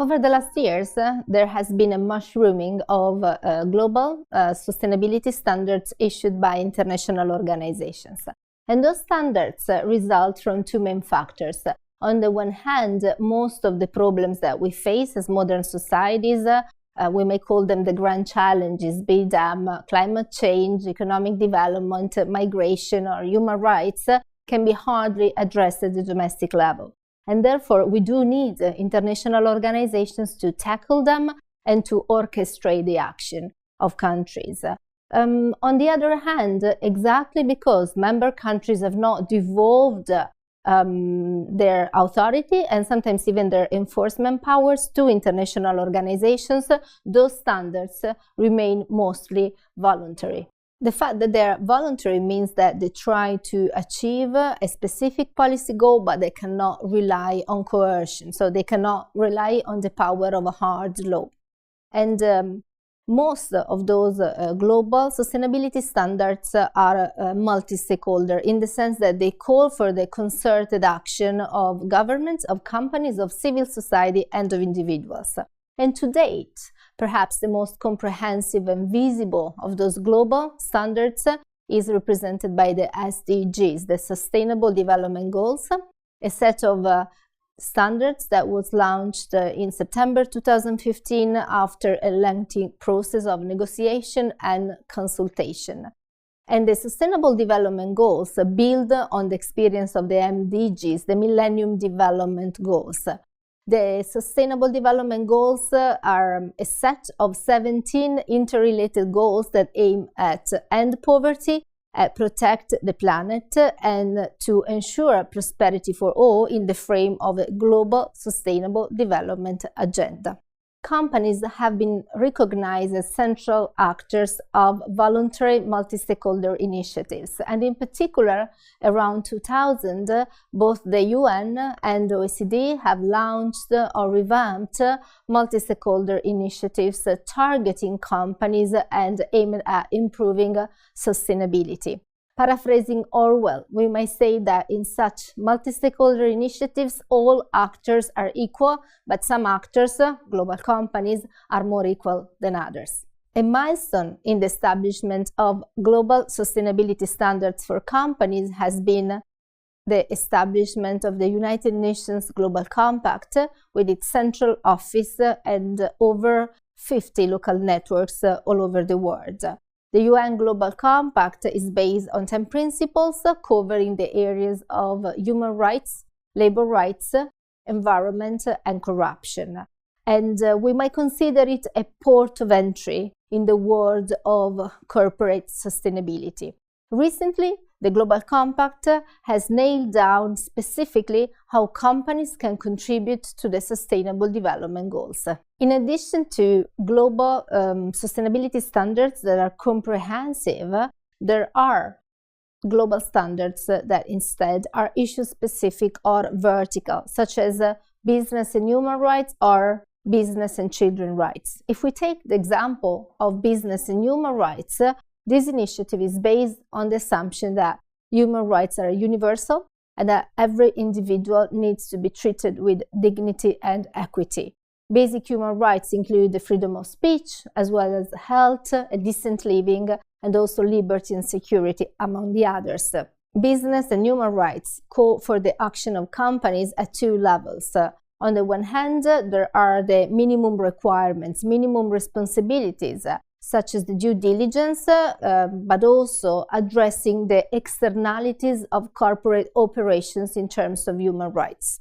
Over the last years, there has been a mushrooming of global sustainability standards issued by international organizations. And those standards result from two main factors. On the one hand, most of the problems that we face as modern societies, we may call them the grand challenges, be them climate change, economic development, migration, or human rights, can be hardly addressed at the domestic level. And therefore, we do need international organizations to tackle them and to orchestrate the action of countries. On the other hand, exactly because member countries have not devolved their authority and sometimes even their enforcement powers to international organizations, those standards remain mostly voluntary. The fact that they're voluntary means that they try to achieve a specific policy goal, but they cannot rely on coercion. So they cannot rely on the power of a hard law. And most of those global sustainability standards are multi-stakeholder in the sense that they call for the concerted action of governments, of companies, of civil society, and of individuals. And to date, perhaps the most comprehensive and visible of those global standards is represented by the SDGs, the Sustainable Development Goals, a set of standards that was launched in September 2015 after a lengthy process of negotiation and consultation. And the Sustainable Development Goals build on the experience of the MDGs, the Millennium Development Goals. The Sustainable Development Goals are a set of 17 interrelated goals that aim at end poverty, protect the planet, and to ensure prosperity for all in the frame of a global sustainable development agenda. Companies have been recognized as central actors of voluntary multi-stakeholder initiatives, and in particular, around 2000, both the UN and OECD have launched or revamped multi-stakeholder initiatives targeting companies and aimed at improving sustainability. Paraphrasing Orwell, we might say that in such multi-stakeholder initiatives, all actors are equal, but some actors, global companies, are more equal than others. A milestone in the establishment of global sustainability standards for companies has been the establishment of the United Nations Global Compact with its central office and over 50 local networks all over the world. The UN Global Compact is based on 10 principles covering the areas of human rights, labor rights, environment, and corruption. And we might consider it a port of entry in the world of corporate sustainability. Recently, the Global Compact has nailed down specifically how companies can contribute to the Sustainable Development Goals. In addition to global sustainability standards that are comprehensive, there are global standards that instead are issue-specific or vertical, such as business and human rights or business and children's rights. If we take the example of business and human rights, this initiative is based on the assumption that human rights are universal and that every individual needs to be treated with dignity and equity. Basic human rights include the freedom of speech, as well as health, a decent living, and also liberty and security, among the others. Business and human rights call for the action of companies at two levels. On the one hand, there are the minimum requirements, minimum responsibilities, such as the due diligence, but also addressing the externalities of corporate operations in terms of human rights.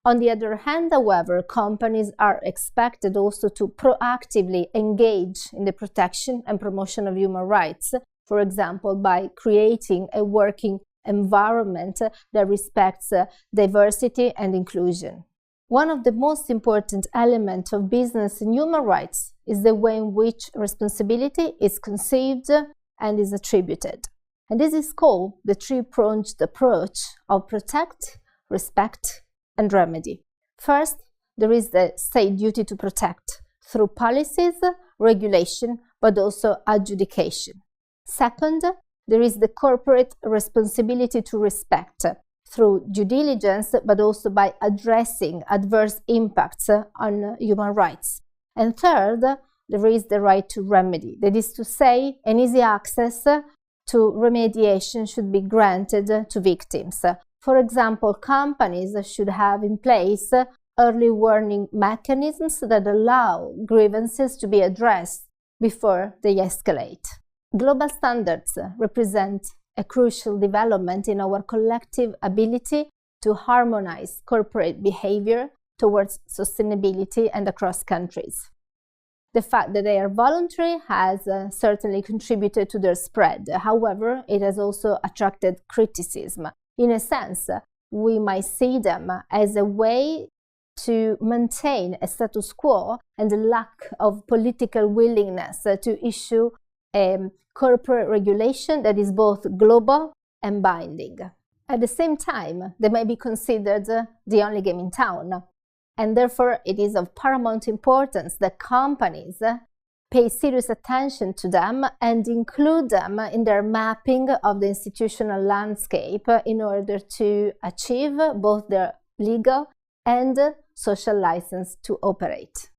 On the other hand, however, companies are expected also to proactively engage in the protection and promotion of human rights, for example, by creating a working environment that respects diversity and inclusion. One of the most important elements of business and human rights is the way in which responsibility is conceived and is attributed. And this is called the three-pronged approach of protect, respect, and remedy. First, there is the state duty to protect through policies, regulation, but also adjudication. Second, there is the corporate responsibility to respect through due diligence, but also by addressing adverse impacts on human rights. And third, there is the right to remedy. That is to say, an easy access to remediation should be granted to victims. For example, companies should have in place early warning mechanisms that allow grievances to be addressed before they escalate. Global standards represent a crucial development in our collective ability to harmonize corporate behavior towards sustainability and across countries. The fact that they are voluntary has certainly contributed to their spread. However, it has also attracted criticism. In a sense, we might see them as a way to maintain a status quo and the lack of political willingness to issue a corporate regulation that is both global and binding. At the same time, they may be considered the only game in town, and therefore it is of paramount importance that companies pay serious attention to them and include them in their mapping of the institutional landscape in order to achieve both their legal and social license to operate.